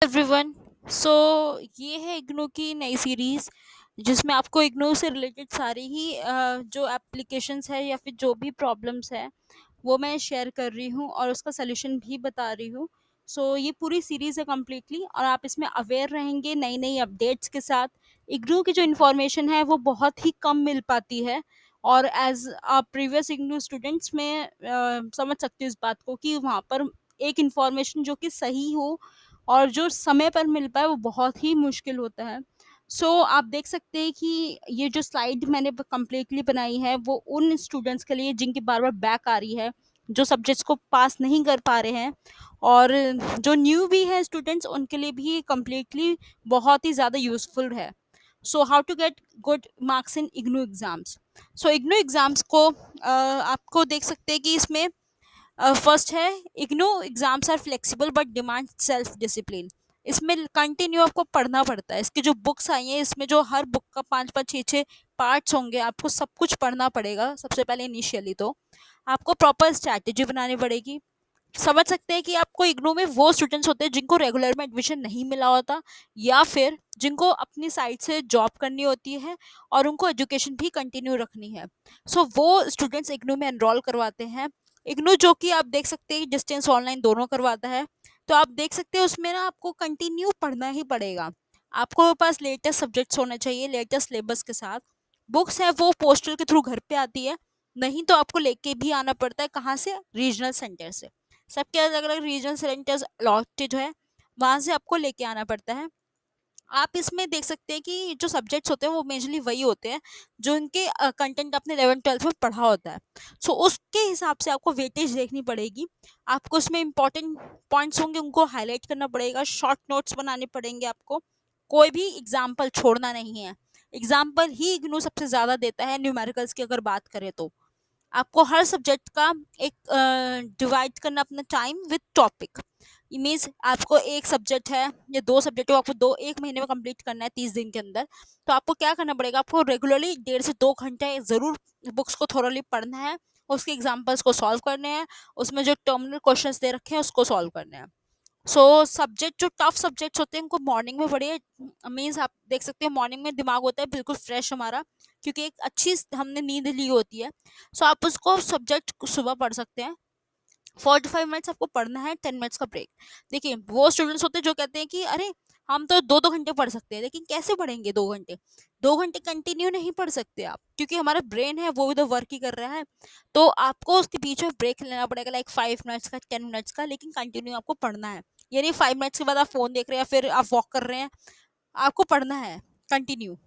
Everyone. सो ये है इग्नू की नई सीरीज जिसमें आपको इग्नू से रिलेटेड सारी ही जो एप्लीकेशंस है या फिर जो भी प्रॉब्लम्स है वो मैं शेयर कर रही हूँ और उसका सोल्यूशन भी बता रही हूँ। ये पूरी सीरीज है कम्प्लीटली और आप इसमें अवेयर रहेंगे नई नई अपडेट्स के साथ। इग्नू की जो इन्फॉर्मेशन है वो बहुत ही कम मिल पाती है और एज आ प्रीवियस इग्नू स्टूडेंट्स में समझ सकती हूँ इस बात को कि वहाँ पर एक इन्फॉर्मेशन जो कि सही हो और जो समय पर मिल पाए वो बहुत ही मुश्किल होता है। आप देख सकते हैं कि ये जो स्लाइड मैंने कम्प्लीटली बनाई है वो उन स्टूडेंट्स के लिए जिनकी बार बार बैक आ रही है, जो सब्जेक्ट्स को पास नहीं कर पा रहे हैं, और जो न्यू भी है स्टूडेंट्स उनके लिए भी कम्प्लीटली बहुत ही ज़्यादा यूजफुल है। How to get good marks in IGNOU exams. IGNOU exams को आपको देख सकते हैं कि इसमें फर्स्ट है, IGNOU exams are flexible but demand self discipline. इसमें कंटिन्यू आपको पढ़ना पड़ता है। इसकी जो बुक्स आई हैं इसमें जो हर बुक का पाँच पाँच छः छः पार्ट्स होंगे, आपको सब कुछ पढ़ना पड़ेगा। सबसे पहले इनिशियली तो आपको प्रॉपर स्ट्रैटेजी बनानी पड़ेगी। समझ सकते हैं कि आपको इग्नू में वो स्टूडेंट्स होते हैं जिनको रेगुलर में एडमिशन नहीं मिला होता, या फिर जिनको अपनी साइड से जॉब करनी होती है और उनको एजुकेशन भी कंटिन्यू रखनी है। वो स्टूडेंट्स इग्नू में एनरोल करवाते हैं। इग्नू जो कि आप देख सकते हैं डिस्टेंस ऑनलाइन दोनों करवाता है। तो आप देख सकते हैं उसमें ना आपको कंटिन्यू पढ़ना ही पड़ेगा। आपको पास लेटेस्ट सब्जेक्ट्स होने चाहिए लेटेस्ट सिलेबस के साथ। बुक्स है वो पोस्टल के थ्रू घर पे आती है, नहीं तो आपको लेके भी आना पड़ता है। कहाँ से? रीजनल सेंटर से। सबके अलग अलग रीजनल सेंटर्स अलॉटेड है, वहां से आपको लेके आना पड़ता है। आप इसमें देख सकते हैं कि जो सब्जेक्ट्स होते हैं वो मेजरली वही होते हैं जो इनके कंटेंट आपने 11th 12th में पढ़ा होता है। उसके हिसाब से आपको वेटेज देखनी पड़ेगी। आपको उसमें इंपॉर्टेंट पॉइंट्स होंगे उनको हाईलाइट करना पड़ेगा, शॉर्ट नोट्स बनाने पड़ेंगे आपको। कोई भी एग्जाम्पल छोड़ना नहीं है। एग्जाम्पल ही इग्नू सबसे ज़्यादा देता है न्यूमेरिकल्स की अगर बात करें तो। आपको हर सब्जेक्ट का एक डिवाइड करना अपना टाइम विद टॉपिक। मीन्स आपको एक सब्जेक्ट है या दो सब्जेक्ट हो, आपको दो एक महीने में कंप्लीट करना है 30 दिन के अंदर। तो आपको क्या करना पड़ेगा, आपको रेगुलरली 1.5 से 2 घंटे ज़रूर बुक्स को थोरली पढ़ना है। उसके एग्जाम्पल्स को सॉल्व करने हैं, उसमें जो टर्मिनल क्वेश्चंस दे रखे हैं उसको सॉल्व करने हैं। सब्जेक्ट जो टफ सब्जेक्ट्स होते हैं उनको मॉर्निंग में पढ़िए। मीन्स आप देख सकते हैं मॉर्निंग में दिमाग होता है बिल्कुल फ्रेश हमारा, क्योंकि एक अच्छी हमने नींद ली होती है। आप उसको सब्जेक्ट सुबह पढ़ सकते हैं। 45 मिनट्स आपको पढ़ना है, 10 मिनट्स का ब्रेक। देखिए वो स्टूडेंट्स होते हैं जो कहते हैं कि अरे हम तो 2-2 घंटे पढ़ सकते हैं, लेकिन कैसे पढ़ेंगे 2 घंटे? 2 घंटे कंटिन्यू नहीं पढ़ सकते आप, क्योंकि हमारा ब्रेन है वो भी तो वर्क ही कर रहा है। तो आपको उसके बीच में ब्रेक लेना पड़ेगा, लाइक 5 मिनट्स का, 10 मिनट्स का, लेकिन कंटिन्यू आपको पढ़ना है। यानी 5 मिनट्स के बाद आप फोन देख रहे हैं या फिर आप वॉक कर रहे हैं, आपको पढ़ना है कंटिन्यू।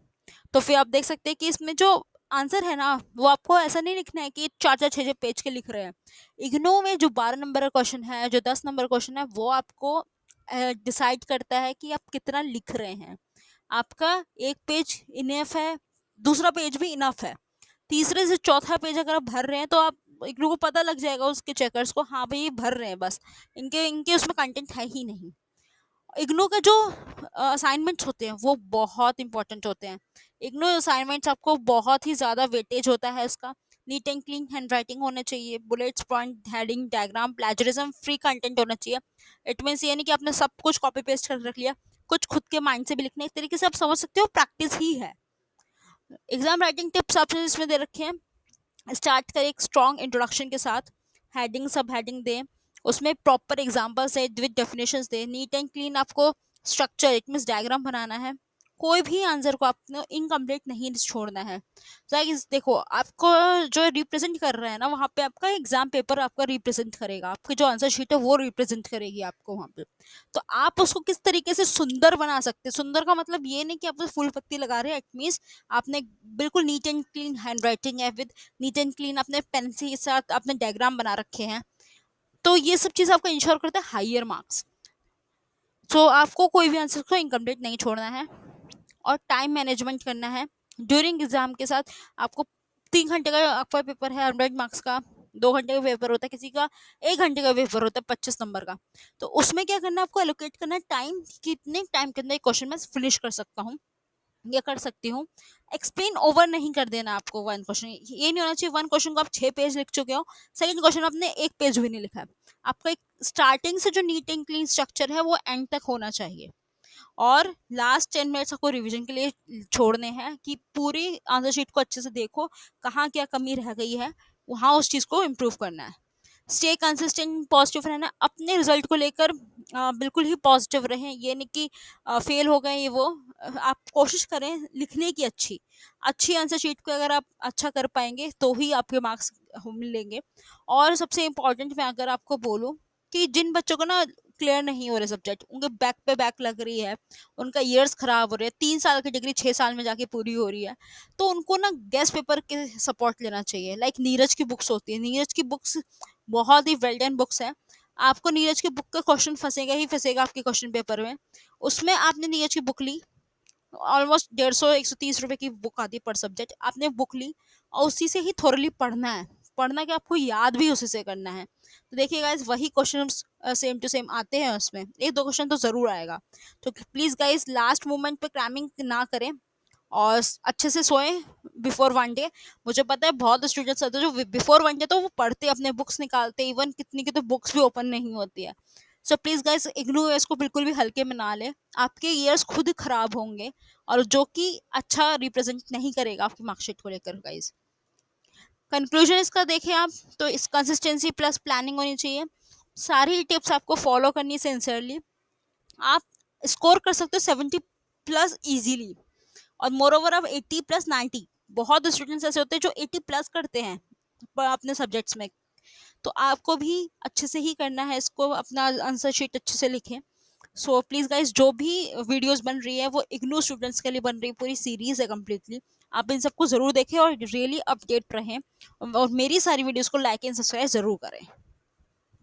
तो फिर आप देख सकते हैं कि इसमें जो आंसर है ना वो आपको ऐसा नहीं लिखना है कि 4-4 6-6 पेज के लिख रहे हैं। इग्नो में जो 12 नंबर का क्वेश्चन है, जो 10 नंबर क्वेश्चन है, वो आपको डिसाइड करता है कि आप कितना लिख रहे हैं। आपका एक पेज इनफ है, दूसरा पेज भी इनफ है, तीसरे से चौथा पेज अगर आप भर रहे हैं तो आप इग्नू को पता लग जाएगा उसके चेकर्स को, हाँ भाई ये भर रहे हैं बस, इनके इनके उसमें कंटेंट है ही नहीं। इग्नू के जो असाइनमेंट्स होते हैं वो बहुत इंपॉर्टेंट होते हैं। इग्नू असाइनमेंट्स आपको बहुत ही ज़्यादा वेटेज होता है इसका। Neat and clean hand writing होना चाहिए, bullets, point, heading, diagram, plagiarism free content होना चाहिए। इट मीन्स ये नहीं कि आपने सब कुछ कॉपी पेस्ट कर रख लिया, कुछ खुद के माइंड से भी लिखना है। एक तरीके से आप समझ सकते हो प्रैक्टिस ही है। एग्जाम राइटिंग टिप्स आपने इसमें दे रखे हैं। स्टार्ट करें एक स्ट्रॉन्ग इंट्रोडक्शन के साथ, हेडिंग सब हेडिंग दें, उसमें प्रॉपर एग्जांपल्स है विद डेफिनेशंस दें, नीट एंड क्लीन आपको स्ट्रक्चर इट मीन्स डायग्राम बनाना है। कोई भी आंसर को आपने इनकम्प्लीट नहीं छोड़ना है। देखो आपको जो रिप्रेजेंट कर रहा है ना वहाँ पे आपका एग्जाम पेपर आपका रिप्रेजेंट करेगा, आपकी जो आंसर शीट है वो रिप्रेजेंट करेगी आपको वहाँ पे। तो आप उसको किस तरीके से सुंदर बना सकते हैं। सुंदर का मतलब ये नहीं कि आप फुल पत्ती लगा रहे हैं, इट मीन्स आपने बिल्कुल neat and clean hand writing है, विद नीट एंड क्लीन अपने पेन के साथ अपने डायग्राम बना रखे हैं। तो ये सब चीज़ आपको इंश्योर करता है हायर मार्क्स। आपको कोई भी आंसर को इनकम्प्लीट नहीं छोड़ना है और टाइम मैनेजमेंट करना है। ड्यूरिंग एग्जाम के साथ आपको 3 घंटे का आपका पेपर है 100 मार्क्स का, 2 घंटे का पेपर होता है किसी का, 1 घंटे का पेपर होता है 25 नंबर का। तो उसमें क्या करना है, आपको एलोकेट करना है टाइम, कितने टाइम के अंदर एक क्वेश्चन मैं फिनिश कर सकता हूँ। ये कर सकती हूँ। एक्सप्लेन ओवर नहीं कर देना आपको वन क्वेश्चन, ये नहीं होना चाहिए वन क्वेश्चन को आप 6 पेज लिख चुके हो, सेकंड क्वेश्चन आपने 1 पेज भी नहीं लिखा है। आपका एक स्टार्टिंग से जो नीट एंड क्लीन स्ट्रक्चर है वो एंड तक होना चाहिए। और लास्ट 10 मिनट्स आपको रिवीजन के लिए छोड़ने हैं कि पूरी आंसर शीट को अच्छे से देखो, कहाँ क्या कमी रह गई है, वहाँ उस चीज़ को इम्प्रूव करना है। स्टे कंसिस्टेंट, पॉजिटिव रहना, अपने रिजल्ट को लेकर बिल्कुल ही पॉजिटिव रहें। ये नहीं कि फेल हो गए ये वो, आप कोशिश करें लिखने की अच्छी अच्छी आंसर शीट को, अगर आप अच्छा कर पाएंगे तो ही आपके मार्क्स मिलेंगे। और सबसे इम्पोर्टेंट मैं अगर आपको बोलूँ कि जिन बच्चों को ना क्लियर नहीं हो रहे सब्जेक्ट, उनके बैक पे बैक लग रही है, उनका ईयर्स खराब हो रहे हैं, 3 साल की डिग्री 6 साल में जाके पूरी हो रही है, तो उनको ना गेस्ट पेपर के सपोर्ट लेना चाहिए। लाइक नीरज की बुक्स होती है, नीरज की बुक्स बहुत ही वेल डन बुक्स है। आपको नीरज की बुक का क्वेश्चन फंसेगा ही फंसेगा आपके क्वेश्चन पेपर में। उसमें आपने नीरज की बुक ली, ऑलमोस्ट 150-130 रुपए की बुक आती है पर सब्जेक्ट, आपने बुक ली और उसी से ही थोरली पढ़ना है। पढ़ना कि आपको याद भी उसी से करना है। तो देखिए गाइज वही क्वेश्चन सेम टू सेम आते हैं, उसमें एक दो क्वेश्चन तो जरूर आएगा। तो प्लीज गाइज लास्ट मोमेंट पे क्रैमिंग ना करें और अच्छे से सोएं बिफोर 1 डे। मुझे पता है बहुत स्टूडेंट्स होते हैं जो बिफोर 1 डे तो वो पढ़ते अपने बुक्स निकालते, इवन कितनी की तो बुक्स भी ओपन नहीं होती है। So please guys ignore years को बिल्कुल भी हल्के में ना ले, आपके ईयर्स खुद खराब होंगे और जो कि अच्छा रिप्रेजेंट नहीं करेगा आपकी मार्कशीट को लेकर गाइस। कंक्लूजन इसका देखें आप, तो इस कंसिस्टेंसी प्लस प्लानिंग होनी चाहिए। सारी टिप्स आपको फॉलो करनी सिंसियरली, आप स्कोर कर सकते हो 70+ इजीली। और मोर ओवर अब 80+90, बहुत स्टूडेंट्स ऐसे होते हैं जो 80+ करते हैं अपने सब्जेक्ट्स में। तो आपको भी अच्छे से ही करना है इसको, अपना आंसर शीट अच्छे से लिखें। सो प्लीज गाइज जो भी वीडियोस बन रही है वो इग्नू स्टूडेंट्स के लिए बन रही है, पूरी सीरीज है कम्प्लीटली। आप इन सबको जरूर देखें और रियली अपडेट रहें, और मेरी सारी वीडियोस को लाइक एंड सब्सक्राइब जरूर करें।